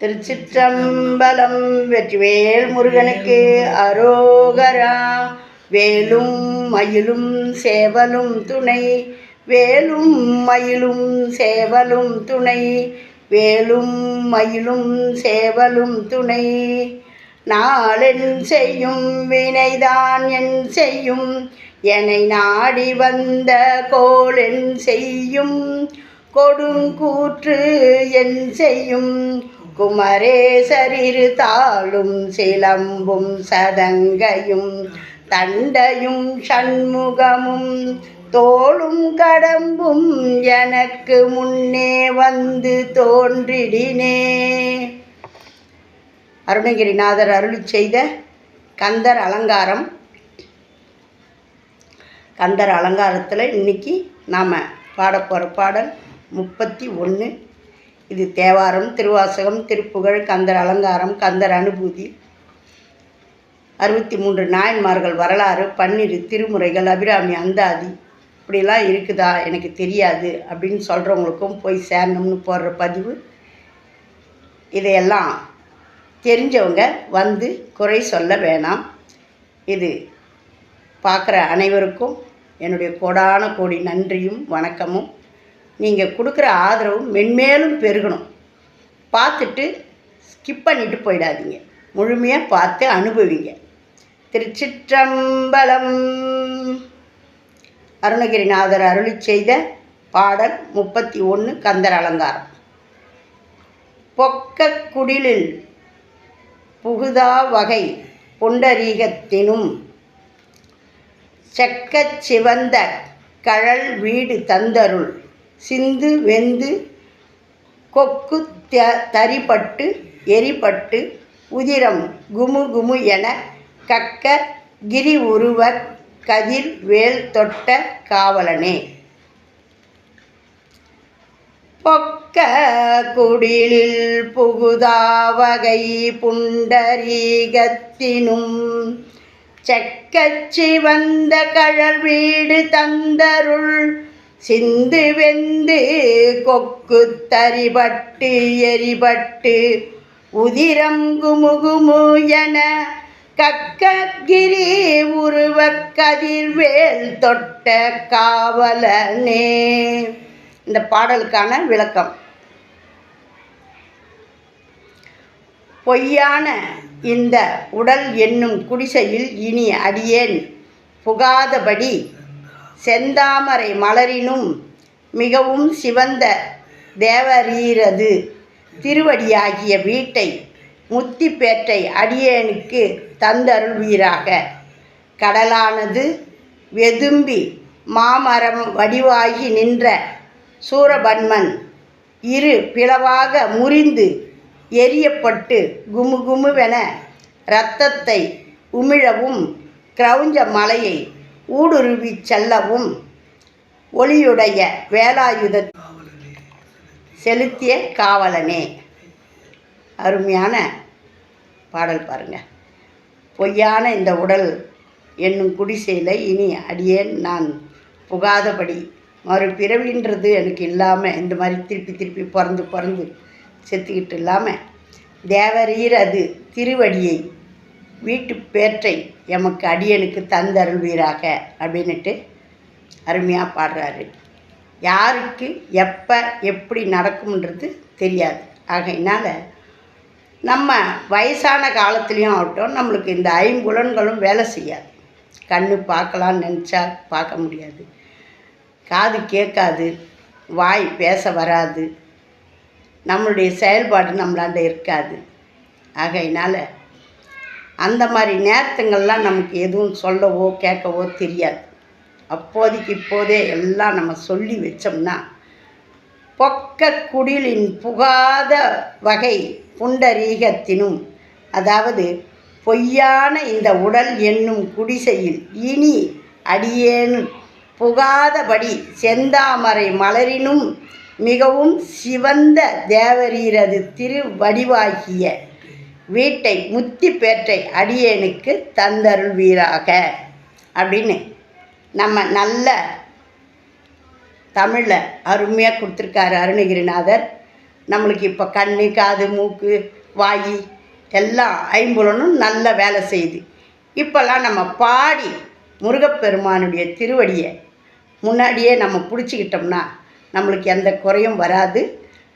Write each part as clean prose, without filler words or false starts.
திருச்சிற்றம்பலம். வெற்றிவேல் முருகனுக்கு அரோகரா. வேலும் மயிலும் சேவலும் துணை, வேலும் மயிலும் சேவலும் துணை, வேலும் மயிலும் சேவலும் துணை. நாளென் செய்யும் வினைதான் என் செய்யும், என்னை நாடி வந்த கோளென் செய்யும், கொடுங்கூற்று என் செய்யும். குமரேசரிரு தாளும் சிலம்பும் சதங்கையும் தண்டையும் சண்முகமும் தோளும் கடம்பும் எனக்கு முன்னே வந்து தோன்றிடினே. அருணகிரிநாதர் அருளி செய்த கந்தர் அலங்காரம். கந்தர் அலங்காரத்தில் இன்றைக்கி நாம் பாடப்போகிற பாடல் 31. இது தேவாரம், திருவாசகம், திருப்புகழ், கந்தர் அலங்காரம், கந்தர் அனுபூதி, 63 நாயன்மார்கள் வரலாறு, 12 திருமுறைகள், அபிராமி அந்தாதி, இப்படிலாம் இருக்குதா எனக்கு தெரியாது அப்படின்னு சொல்கிறவங்களுக்கும் போய் சேரணும்னு போடுற பதிவு. இதையெல்லாம் தெரிஞ்சவங்க வந்து குறை சொல்ல வேணாம். இது பார்க்குற அனைவருக்கும் என்னுடைய கோடான கோடி நன்றியும் வணக்கமும். நீங்கள் கொடுக்குற ஆதரவும் மென்மேலும் பெருகணும். பார்த்துட்டு ஸ்கிப் பண்ணிட்டு போயிடாதீங்க, முழுமையாக பார்த்து அனுபவிங்க. திருச்சிற்றம்பலம். அருணகிரிநாதர் அருளி செய்த பாடல் 31 கந்தர் அலங்காரம். பொக்க குடிலில் புகுதா வகை புண்டரீகத்தினும், செக்கச் சிவந்த கழல் வீடு தந்தருள், சிந்து வெந்து கொக்கு தரிப்பட்டு எரிப்பட்டு உதிரம் குமு குமு என கக்க கிரி உருவ கதிர் வேல் தொட்ட காவலனே. பொக்க குடிலில் புகுதாவகை புண்டரீகத்தினும், செக்கச்சி வந்த கழல் வீடு தந்தருள், சிந்து வெந்து கொக்கு தரிபட்டு எரிபட்டு உதிரம் குமுகுமு என கக்ககிரி உருவ கதிர்வேல் தொட்ட காவலனே. இந்த பாடலுக்கான விளக்கம். பொய்யான இந்த உடல் என்னும் குடிசையில் இனி அடியேன் புகாதபடி, செந்தாமரை மலரினும் மிகவும் சிவந்த தேவரீரது திருவடியாகிய வீட்டை முத்திப்பேற்றை அடியேனுக்கு தந்தருள்வீராக. கடலானது வெதும்பி மாமரம் வடிவாகி நின்ற சூரபன்மன் இரு பிளவாக முறிந்து எரியப்பட்டு குமுகுமுவென இரத்தத்தை உமிழவும், கிரௌஞ்ச மலையை ஊடுருவி செல்லவும் ஒளியுடைய வேலாயுத செலுத்திய காவலனே. அருமையான பாடல் பாருங்கள். பொய்யான இந்த உடல் என்னும் குடிசையில் இனி அடியேன் நான் புகாதபடி, மறுபிறவின்றது எனக்கு இல்லாமல், இந்த மாதிரி திருப்பி திருப்பி பிறந்து செத்துக்கிட்டு இல்லாமல், தேவரீர் அது திருவடியை வீட்டு பேற்றை எமக்கு அடியனுக்கு தந்தருள்வீராக அப்படின்னுட்டு அருமையாக பாடுறாரு. யாருக்கு எப்போ எப்படி நடக்கும்ன்றது தெரியாது. ஆகையினால் நம்ம வயசான காலத்துலேயும் ஆகட்டும், நம்மளுக்கு இந்த ஐம்புலன்களும் வேலை செய்யாது. கண்ணு பார்க்கலான்னு நினச்சா பார்க்க முடியாது, காது கேட்காது, வாய் பேச வராது, நம்மளுடைய செயல்பாடு நம்மளாண்ட இருக்காது. ஆகையினால் அந்த மாதிரி நேரத்துங்கள்லாம் நமக்கு எதுவும் சொல்லவோ கேட்கவோ தெரியாது. அப்போதைக்கு இப்போதே எல்லாம் நம்ம சொல்லி வச்சோம்னா, பொக்க குடிலின் புகாத வகை புண்டரீகத்தினும், அதாவது பொய்யான இந்த உடல் என்னும் குடிசையில் இனி அடியேன் புகாதபடி, செந்தாமரை மலரினும் மிகவும் சிவந்த தேவரீரது திருவடிவாகிய வீட்டை முத்திப்பேற்றை அடியேனுக்கு தந்தருள்வீராக அப்படின்னு நம்ம நல்ல தமிழில் அருமையாக கொடுத்துருக்காரு அருணகிரிநாதர். நம்மளுக்கு இப்போ கண், காது, மூக்கு, வாய் எல்லாம் ஐம்புலனும் நல்ல வேலை செய்யுது. இப்போல்லாம் நம்ம பாடி முருகப்பெருமானுடைய திருவடியை முன்னாடியே நம்ம பிடிச்சிக்கிட்டோம்னா நம்மளுக்கு எந்த குறையும் வராது.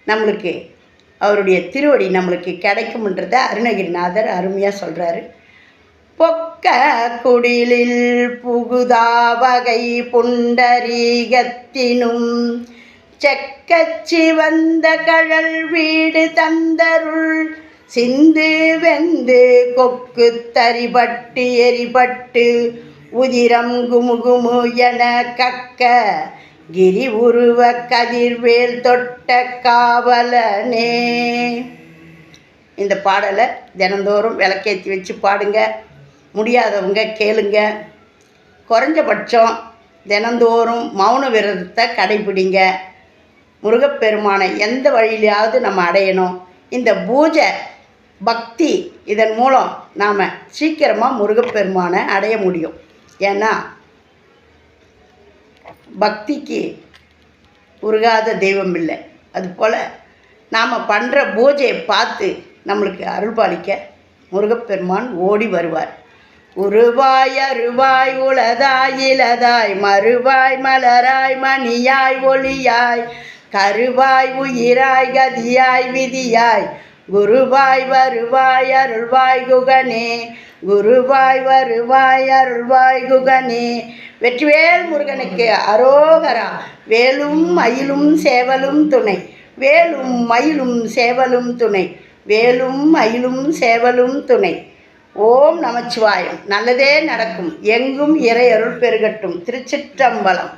நம்மளுக்கு அவருடைய திருவடி நம்மளுக்கு கிடைக்கும்ன்றதை அருணகிரிநாதர் அருமையாக சொல்கிறாரு. பொக்க குடிலில் புகுதாவகை புண்டரீகத்தினும் செக்கச்சி வந்த கழல் வீடு தந்தருள் சிந்து வெந்து கொக்கு தரிபட்டு எரிபட்டு உதிரம் குமுகுமு என கக்க கிரி உருவ கதிர்வேல் தொட்ட காவலனே. இந்த பாடலை தினந்தோறும் விளக்கேற்றி வச்சு பாடுங்க. முடியாதவங்க கேளுங்க. குறைஞ்சபட்சம் தினந்தோறும் மௌன விரதத்தை கடைபிடிங்க. முருகப்பெருமானை எந்த வழியிலையாவது நம்ம அடையணும். இந்த பூஜை பக்தி இதன் மூலம் நாம் சீக்கிரமாக முருகப்பெருமானை அடைய முடியும். ஏன்னா பக்திக்கு உருகாத தெய்வம் இல்லை. அதுபோல் நாம் பண்ணுற பூஜையை பார்த்து நம்மளுக்கு அருள்பாலிக்க முருகப்பெருமான் ஓடி வருவார். உருவாய் அருவாய் உளதாய் இலதாய் மறுவாய் மலராய் மணியாய் ஒளியாய் கருவாய் உயிராய் கதியாய் விதியாய் குருவாய் வருவாய் அருள்வாய் குகனே குருவாய் வருவாய் அருள்வாய் குகனே. வெற்றிவேல் முருகனுக்கு அரோகரா. வேலும் மயிலும் சேவலும் துணை. வேலும் மயிலும் சேவலும் துணை. வேலும் மயிலும் சேவலும் துணை. ஓம் நமச்சிவாயம். நல்லதே நடக்கும். எங்கும் இறை அருள் பெருகட்டும். திருச்சிற்றம்பலம்.